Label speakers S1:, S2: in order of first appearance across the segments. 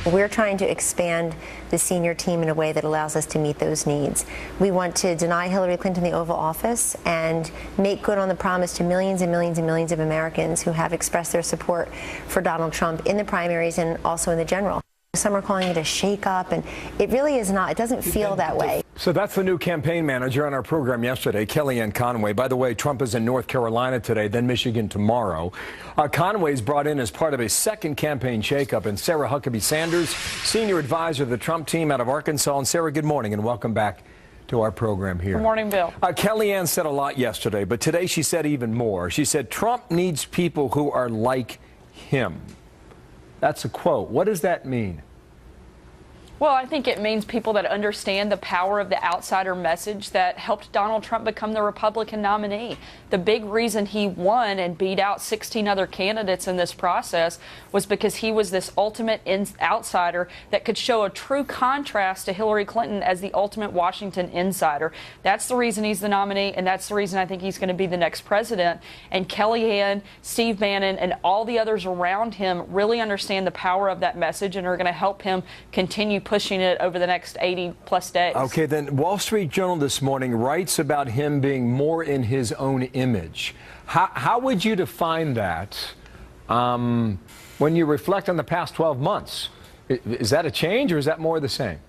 S1: We're trying to expand the senior team in a way that allows us to meet those needs. We want to deny Hillary Clinton the Oval Office and make good on the promise to millions and millions and millions of Americans who have expressed their support for Donald Trump in the primaries and also in the general. Some are calling it a shakeup, and it really is not. It doesn't feel that way.
S2: So that's the new campaign manager on our program yesterday, Kellyanne Conway. By the way, Trump is in North Carolina today, then Michigan tomorrow. Conway's brought in as part of a second campaign shakeup, and Sarah Huckabee Sanders, senior advisor to the Trump team out of Arkansas. And Sarah, good morning and welcome back to our program here.
S3: Good morning, Bill.
S2: Kellyanne said a lot yesterday, but today she said even more. She said Trump needs people who are like him. That's a quote. What does that mean?
S3: Well, I think it means people that understand the power of the outsider message that helped Donald Trump become the Republican nominee. The big reason he won and beat out 16 other candidates in this process was because he was this ultimate outsider that could show a true contrast to Hillary Clinton as the ultimate Washington insider. That's the reason he's the nominee, and that's the reason I think he's going to be the next president. And Kellyanne, Steve Bannon, and all the others around him really understand the power of that message and are going to help him continue pushing it over the next 80-plus days.
S2: Okay, then Wall Street Journal this morning writes about him being more in his own image. How would you define that when you reflect on the past 12 months? Is that a change or is that more of the same?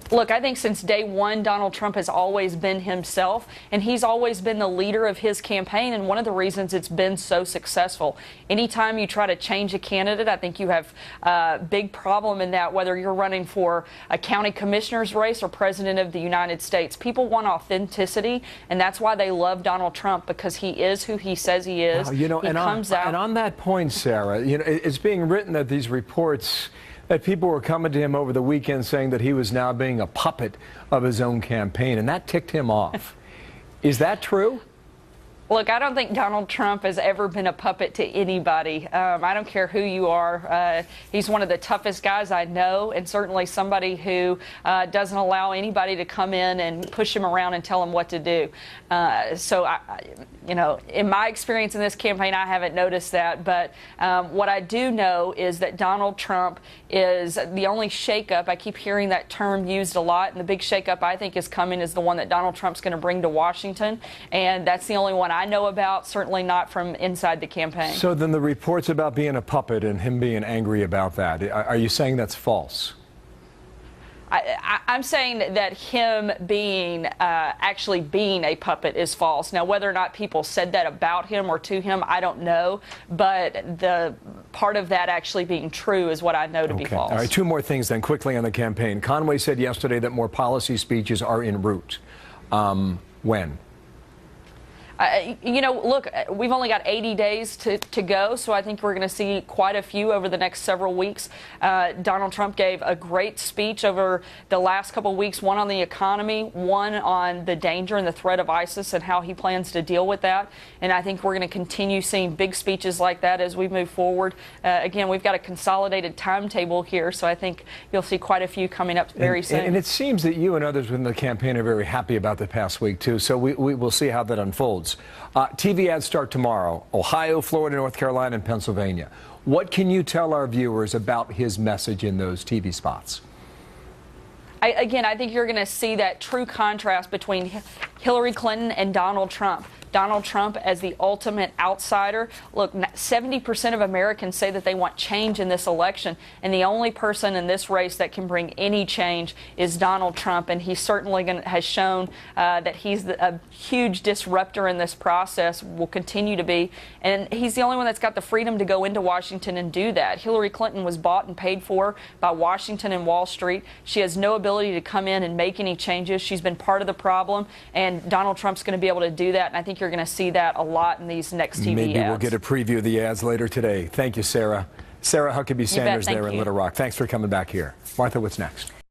S3: Look, I think since day one, Donald Trump has always been himself, and he's always been the leader of his campaign, and one of the reasons it's been so successful. Anytime you try to change a candidate, I think you have a big problem in that, whether you're running for a county commissioner's race or president of the United States. People want authenticity, and that's why they love Donald Trump, because he is who he says he is.
S2: Wow, you know, and on that point, Sarah, you know, it's being written that these reports that people were coming to him over the weekend saying that he was now being a puppet of his own campaign, and that ticked him off. Is that true?
S3: Look, I don't think Donald Trump has ever been a puppet to anybody. I don't care who you are. He's one of the toughest guys I know, and certainly somebody who doesn't allow anybody to come in and push him around and tell him what to do. You know, in my experience in this campaign, I haven't noticed that. But what I do know is that Donald Trump is the only shakeup. I keep hearing that term used a lot, and the big shakeup I think is coming is the one that Donald Trump's going to bring to Washington, and that's the only one I know about, certainly not from inside the campaign.
S2: So then the reports about being a puppet and him being angry about that, are you saying that's false?
S3: I'm saying that him being actually being a puppet is false. Now, whether or not people said that about him or to him, I don't know. But the part of that actually being true is what I know to be false.
S2: All right, two more things then quickly on the campaign. Conway said yesterday that more policy speeches are en route. When?
S3: You know, look, we've only got 80 days to go, so I think we're going to see quite a few over the next several weeks. Donald Trump gave a great speech over the last couple of weeks, one on the economy, one on the danger and the threat of ISIS and how he plans to deal with that. And I think we're going to continue seeing big speeches like that as we move forward. Again, we've got a consolidated timetable here, so I think you'll see quite a few coming up very soon.
S2: And it seems that you and others within the campaign are very happy about the past week, too, so we will see how that unfolds. TV ads start tomorrow, Ohio, Florida, North Carolina, and Pennsylvania. What can you tell our viewers about his message in those TV spots?
S3: Again, I think you're going to see that true contrast between Hillary Clinton and Donald Trump. Donald Trump as the ultimate outsider. Look, 70% of Americans say that they want change in this election, and the only person in this race that can bring any change is Donald Trump, and he certainly has shown that he's a huge disruptor in this process, will continue to be, and he's the only one that's got the freedom to go into Washington and do that. Hillary Clinton was bought and paid for by Washington and Wall Street. She has no ability to come in and make any changes. She's been part of the problem, and Donald Trump's going to be able to do that, and I think you're going to see that a lot in these next TV ads.
S2: Maybe we'll get a preview of the ads later today. Thank you, Sarah. Sarah Huckabee Sanders there in Little Rock. Thanks for coming back here. Martha, what's next?